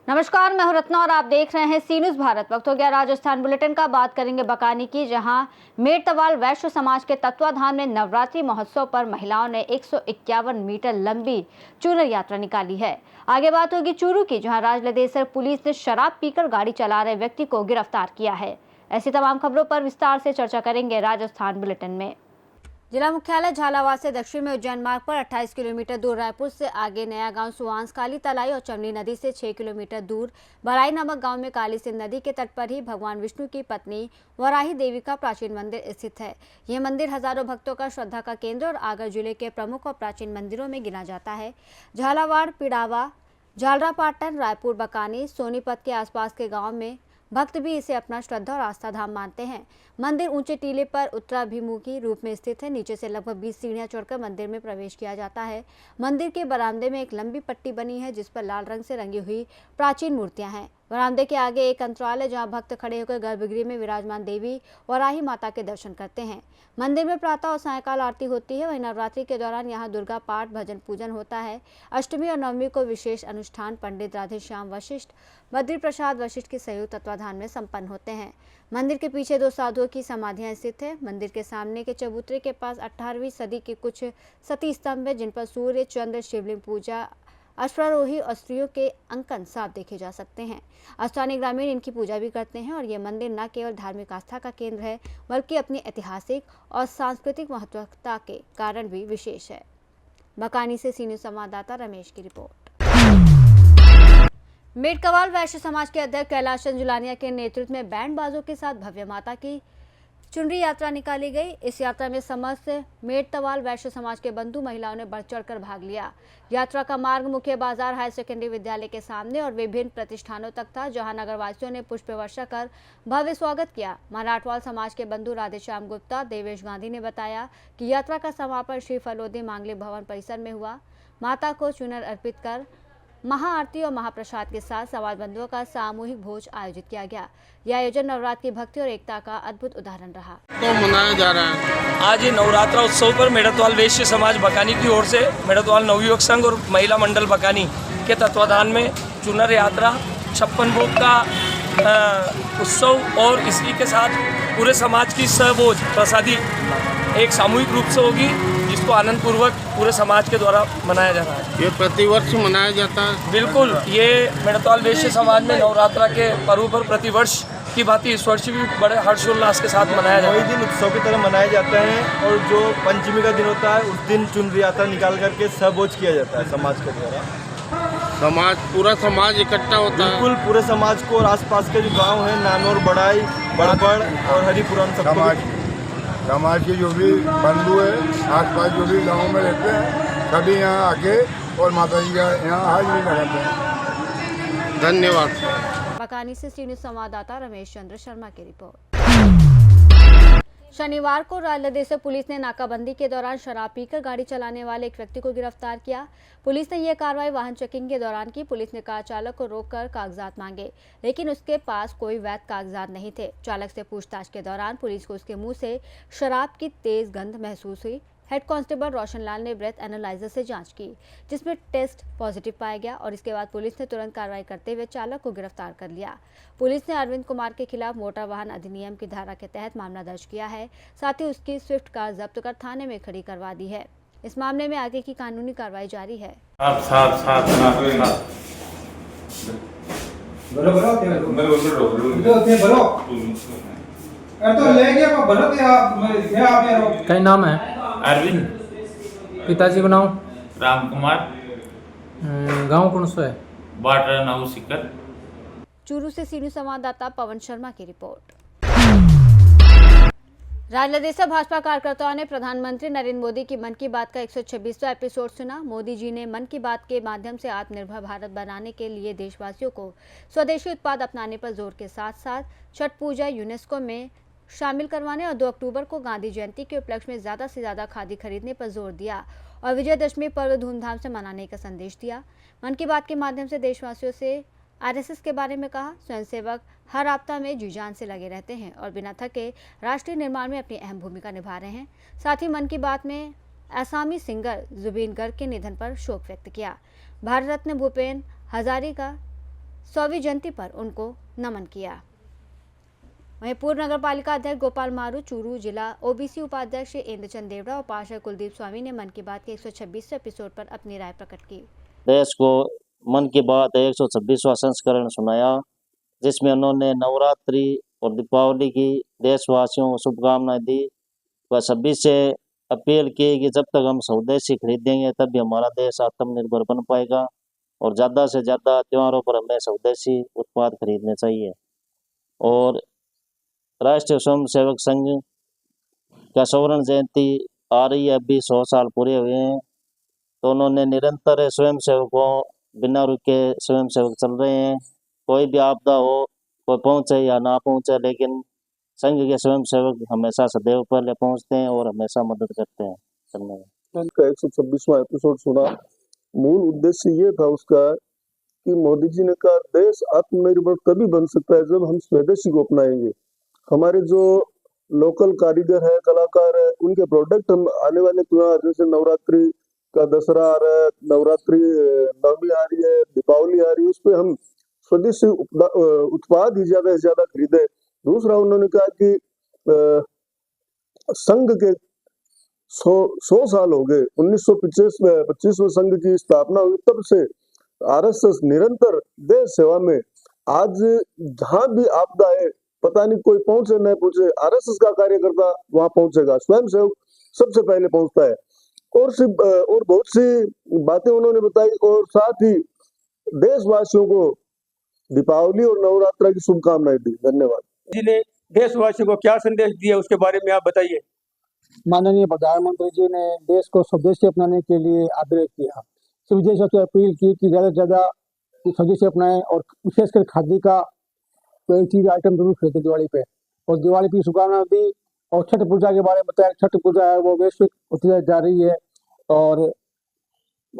नमस्कार, मैं हूं रत्ना और आप देख रहे हैं सी न्यूज़ भारत। वक्त हो गया राजस्थान बुलेटिन का। बात करेंगे बकानी की, जहां मेड़तवाल वैश्य समाज के तत्वाधान में नवरात्रि महोत्सव पर महिलाओं ने 151 मीटर लंबी चूनर यात्रा निकाली है। आगे बात होगी चूरू की, जहां राजलदेसर पुलिस ने शराब पीकर गाड़ी चला रहे व्यक्ति को गिरफ्तार किया है। ऐसी तमाम खबरों पर विस्तार से चर्चा करेंगे राजस्थान बुलेटिन में। जिला मुख्यालय झालावाड़ से दक्षिण में उज्जैन मार्ग पर 28 किलोमीटर दूर रायपुर से आगे नया गांव सुवांस, काली तलाई और चमली नदी से 6 किलोमीटर दूर बराई नामक गांव में काली सिंध नदी के तट पर ही भगवान विष्णु की पत्नी वराही देवी का प्राचीन मंदिर स्थित है। यह मंदिर हजारों भक्तों का श्रद्धा का केंद्र और आगर जिले के प्रमुख और प्राचीन मंदिरों में गिना जाता है। झालावाड़, पिड़ावा, झालरापाटन, रायपुर, बकानी, सोनीपत के आसपास के गाँव में भक्त भी इसे अपना श्रद्धा और आस्था धाम मानते हैं। मंदिर ऊंचे टीले पर उत्तराभिमुखी रूप में स्थित है। नीचे से लगभग 20 सीढ़ियां चढ़कर मंदिर में प्रवेश किया जाता है। मंदिर के बरामदे में एक लंबी पट्टी बनी है, जिस पर लाल रंग से रंगी हुई प्राचीन मूर्तियां हैं। बरामदे के आगे एक अंतराल है, जहां भक्त खड़े होकर गर्भगृह में विराजमान देवी वराही माता के दर्शन करते हैं। मंदिर में प्रातः और सायंकाल आरती होती है। वहीं नवरात्रि के दौरान यहां दुर्गा पाठ, भजन पूजन होता है। अष्टमी और नवमी को विशेष अनुष्ठान पंडित राधेश्याम वशिष्ठ, बद्री प्रसाद वशिष्ठ के संयुक्त तत्वाधान में संपन्न होते हैं। मंदिर के पीछे 2 साधुओं की समाधियां स्थित है। मंदिर के सामने के चबूतरे के पास 18वीं सदी के कुछ सती स्तंभ है, जिन पर सूर्य, चंद्र, शिवलिंग पूजा, अश्वारोही और स्त्रियों के अंकन साफ देखे जा सकते हैं। स्थानीय ग्रामीण इनकी पूजा भी करते हैं और यह मंदिर न केवल धार्मिक आस्था का केंद्र है, बल्कि अपनी ऐतिहासिक और सांस्कृतिक महत्वता के कारण भी विशेष है। बकानी से सी न्यूज़ संवाददाता रमेश की रिपोर्ट। मेड़तवाल वैश्य समाज के अध्यक्ष कैलाश चंद जुलानिया के नेतृत्व में बैंड बाजों के साथ भव्य माता की चुनरी यात्रा निकाली गई। इस यात्रा में समस्त मेड़तवाल वैश्य समाज के बंधु महिलाओं ने बढ़ चढ़कर भाग लिया। यात्रा का मार्ग मुख्य बाजार, हायर सेकेंडरी विद्यालय के सामने और विभिन्न प्रतिष्ठानों तक था, जहां नगरवासियों ने पुष्प वर्षा कर भव्य स्वागत किया। मराठवाल समाज के बंधु राधेश्याम गुप्ता, देवेश गांधी ने बताया कि यात्रा का समापन श्री फलोदी मांगलिक भवन परिसर में हुआ। माता को चुनर अर्पित कर महाआरती और महाप्रसाद के साथ समाज बंधुओं का सामूहिक भोज आयोजित किया गया। यह आयोजन नवरात्र की भक्ति और एकता का अद्भुत उदाहरण रहा। तो मनाया जा रहा है आज ये नवरात्रा उत्सव पर मेड़तवाल वैश्य समाज बकानी की ओर से मेड़तवाल नवयुवक संघ और महिला मंडल बकानी के तत्वाधान में चुनर यात्रा, 56 भोग का उत्सव और इसी के साथ पूरे समाज की सहभोज प्रसादी एक सामूहिक रूप से होगी, जिसको आनंद पूर्वक पूरे समाज के द्वारा मनाया जा रहा है। ये प्रतिवर्ष मनाया जाता है। बिल्कुल, ये मेड़तवाल वैश्य समाज में नवरात्रा के पर्व पर प्रतिवर्ष की भांति इस वर्ष भी बड़े हर्षोल्लास के साथ मनाया जाता है। 9 दिन उत्सव की तरह मनाए जाते हैं और जो पंचमी का दिन होता है उस दिन चुनरी यात्रा निकाल करके सहभोज किया जाता है समाज के द्वारा। पूरा समाज इकट्ठा होता है। बिल्कुल, पूरे समाज को और आसपास के जो गांव हैं, नानौर, बड़ाई, बड़बड़ और हरिपुरम, समाज के जो भी बंधु है, आसपास जो भी गाँव में रहते हैं, सभी यहाँ आके और माता जी का यहाँ हाजिरी लगाते हैं। धन्यवाद। बकानी से सी न्यूज़ संवाददाता रमेश चंद्र शर्मा की रिपोर्ट। शनिवार को राजलदेसर पुलिस ने नाकाबंदी के दौरान शराब पीकर गाड़ी चलाने वाले एक व्यक्ति को गिरफ्तार किया। पुलिस ने यह कार्रवाई वाहन चेकिंग के दौरान की। पुलिस ने कार चालक को रोककर कागजात मांगे, लेकिन उसके पास कोई वैध कागजात नहीं थे। चालक से पूछताछ के दौरान पुलिस को उसके मुंह से शराब की तेज गंध महसूस हुई। हेड कांस्टेबल रोशनलाल ने ब्रेथ एनालाइजर से जांच की, जिसमें टेस्ट पॉजिटिव पाया गया और इसके बाद पुलिस ने तुरंत कार्रवाई करते हुए चालक को गिरफ्तार कर लिया। पुलिस ने अरविंद कुमार के खिलाफ मोटर वाहन अधिनियम की धारा के तहत मामला दर्ज किया है। साथ ही उसकी स्विफ्ट कार जब्त कर थाने में खड़ी करवा दी है। इस मामले में आगे की कानूनी कार्रवाई जारी है। क्या नाम है? अरविंद। पिताजी का नाम? राम कुमार। गांव कौन सा है? बाटरा नाऊ सिकर। चूरू से सी न्यूज़ संवाददाता पवन शर्मा की रिपोर्ट। राजलदेसर भाजपा कार्यकर्ताओं ने प्रधानमंत्री नरेंद्र मोदी की मन की बात का 126वां एपिसोड सुना। मोदी जी ने मन की बात के माध्यम से आत्मनिर्भर भारत बनाने के लिए देशवासियों को स्वदेशी उत्पाद अपनाने पर जोर के साथ साथ छठ पूजा यूनेस्को में शामिल करवाने और 2 अक्टूबर को गांधी जयंती के उपलक्ष्य में ज़्यादा से ज़्यादा खादी खरीदने पर जोर दिया और विजयदशमी पर्व धूमधाम से मनाने का संदेश दिया। मन की बात के माध्यम से देशवासियों से आरएसएस के बारे में कहा। स्वयंसेवक हर आपदा में जी जान से लगे रहते हैं और बिना थके राष्ट्रीय निर्माण में अपनी अहम भूमिका निभा रहे हैं। साथ ही मन की बात में असमी सिंगर जुबीन गर्ग के निधन पर शोक व्यक्त किया। भारत रत्न भूपेन हजारिका 100वीं जयंती पर उनको नमन किया। वहीं पूर्व नगर पालिका अध्यक्ष गोपाल मारू, चूरू जिला ओबीसी उपाध्यक्ष इंद्रचंद देवड़ा और पार्षद कुलदीप स्वामी ने मन की बात के 126वें एपिसोड पर अपनी राय प्रकट की। देश को मन की बात 126वां संस्करण सुनाया, जिसमें उन्होंने नवरात्रि और दीपावली की देशवासियों को शुभकामनाएं दी। वह सभी से अपील की कि जब तक हम स्वदेशी खरीदेंगे तभी हमारा देश आत्मनिर्भर बन पाएगा और ज़्यादा से ज़्यादा त्योहारों पर हमें स्वदेशी उत्पाद खरीदने चाहिए। और राष्ट्रीय स्वयंसेवक संघ का स्वर्ण जयंती आ रही है, अभी 100 साल पूरे हुए हैं, तो उन्होंने निरंतर स्वयंसेवकों बिना रुके स्वयंसेवक चल रहे हैं। कोई भी आपदा हो, कोई पहुंचे या ना पहुंचे, लेकिन संघ के स्वयंसेवक हमेशा सदैव पहले पहुंचते हैं और हमेशा मदद करते हैं। धन्यवाद। का 126वां एपिसोड सुना। मूल उद्देश्य ये था उसका कि मोदी जी ने कहा देश आत्मनिर्भर तभी बन सकता है जब हम स्वदेशी को अपनाएंगे। हमारे जो लोकल कारीगर है, कलाकार है, उनके प्रोडक्ट हम आने वाले त्योहार जैसे नवरात्रि का दशहरा आ रहा है, नवरात्रि नवमी आ रही है, दीपावली आ रही है, उस पर हम स्वदेशी उत्पाद ही ज्यादा से ज्यादा खरीदे। दूसरा उन्होंने कहा कि संघ के 100 साल हो गए, 1925 में संघ की स्थापना हुई, तब से आरएसएस निरंतर देश सेवा में। आज जहां भी आपदा है, पता नहीं कोई पहुंचे न पहुंचे, आरएसएस का कार्यकर्ता वहां पहुंचेगा, स्वयंसेवक सबसे पहले पहुंचता है। और बहुत सी बातें उन्होंने बताई और साथ ही देशवासियों को दीपावली और नवरात्रि की शुभकामनाएं दी। धन्यवाद। जी ने देशवासियों को क्या संदेश दिया उसके बारे में आप बताइए। माननीय प्रधानमंत्री जी ने देश को स्वदेशी अपनाने के लिए आग्रह किया, सभी देशों से अपील की कि ज़्यादा से ज़्यादा स्वदेशी अपनाएं और विशेषकर खादी का कोई चीज आइटम जरूर खरीदे दिवाली पे। और दिवाली की शुभकामनाएं दी और छठ पूजा के बारे में बताया। छठ पूजा है वो वैश्विक होती जा रही है और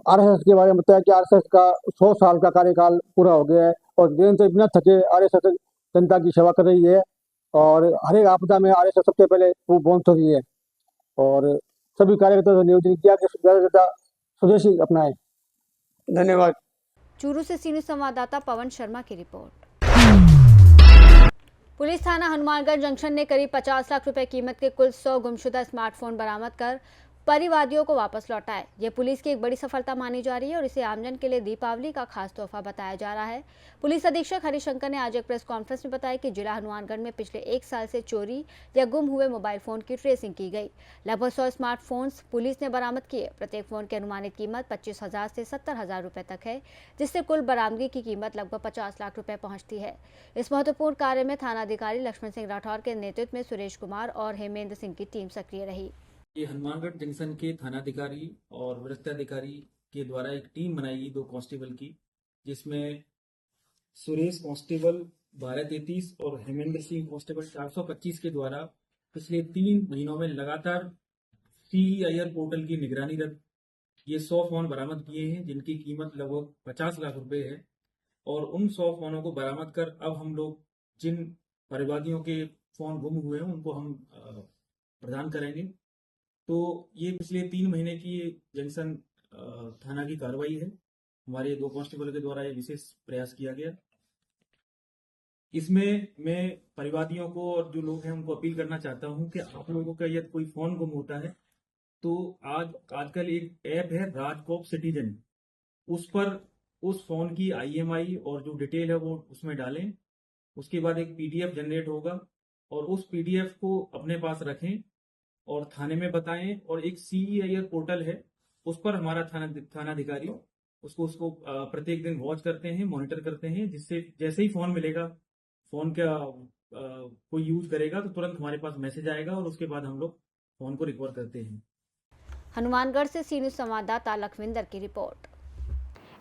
आरएसएस के बारे में बताया कि आरएसएस का 100 साल का कार्यकाल पूरा हो गया है और दिन से बिना थके आरएसएस जनता की सेवा कर रही है और हर एक आपदा में आरएसएस सबसे पहले वो पहुंच रही है और सभी कार्यकर्ताओं से नियोजन किया कि ज़्यादा से ज़्यादा स्वदेशी अपनाएं। धन्यवाद। चूरू से सीनियर संवाददाता पवन शर्मा की रिपोर्ट। पुलिस थाना हनुमानगढ़ जंक्शन ने करीब 50 लाख रुपए कीमत के कुल 100 गुमशुदा स्मार्टफोन बरामद कर परिवादियों को वापस लौटाए। ये पुलिस की एक बड़ी सफलता मानी जा रही है और इसे आमजन के लिए दीपावली का खास तोहफा बताया जा रहा है। पुलिस अधीक्षक हरिशंकर ने आज एक प्रेस कॉन्फ्रेंस में बताया कि जिला हनुमानगढ़ में पिछले 1 साल से चोरी या गुम हुए मोबाइल फोन की ट्रेसिंग की गई। लगभग 100 स्मार्टफोन्स पुलिस ने बरामद किए। प्रत्येक फोन की अनुमानित कीमत 25,000 से 70,000 रुपए तक है, जिससे कुल बरामदगी की कीमत लगभग 50 लाख रुपए पहुंचती है। इस महत्वपूर्ण कार्य में थानाधिकारी लक्ष्मण सिंह राठौर के नेतृत्व में सुरेश कुमार और हेमेंद्र सिंह की टीम सक्रिय रही। ये हनुमानगढ़ जंक्शन के थानाधिकारी और वरिष्ठाधिकारी के द्वारा एक टीम बनाई गई 2 कांस्टेबल की, जिसमें सुरेश कांस्टेबल 1233 और हेमेंद्र सिंह कांस्टेबल 425 के द्वारा पिछले 3 महीनों में लगातार CEIR पोर्टल की निगरानी रख ये 100 फोन बरामद किए हैं, जिनकी कीमत लगभग 50 लाख रुपए है। और उन 100 फोनों को बरामद कर अब हम लोग जिन परिवादियों के फोन गुम हुए हैं उनको हम प्रदान करेंगे। तो ये पिछले 3 महीने की जंक्शन थाना की कार्रवाई है। हमारे 2 कांस्टेबल के द्वारा ये विशेष प्रयास किया गया। इसमें मैं परिवादियों को और जो लोग हैं उनको अपील करना चाहता हूं कि आप लोगों का यदि कोई फोन गुम होता है तो आजकल एक ऐप है राजकोप सिटीजन, उस पर उस फोन की IMI और जो डिटेल है वो उसमें डालें। उसके बाद एक PDF जनरेट होगा और उस PDF को अपने पास रखें और थाने में बताएं। और एक CEIR पोर्टल है, उस पर हमारा थानाधिकारी उसको प्रत्येक दिन वॉच करते हैं, मॉनिटर करते हैं, जिससे जैसे ही फोन मिलेगा, फोन का कोई यूज करेगा तो तुरंत हमारे पास मैसेज आएगा और उसके बाद हम लोग फोन को रिकवर करते हैं। हनुमानगढ़ से सीनियर संवाददाता लखविंदर की रिपोर्ट।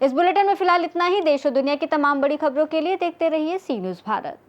इस बुलेटिन में फिलहाल इतना ही। देश और दुनिया की तमाम बड़ी खबरों के लिए देखते रहिए सी न्यूज़ भारत।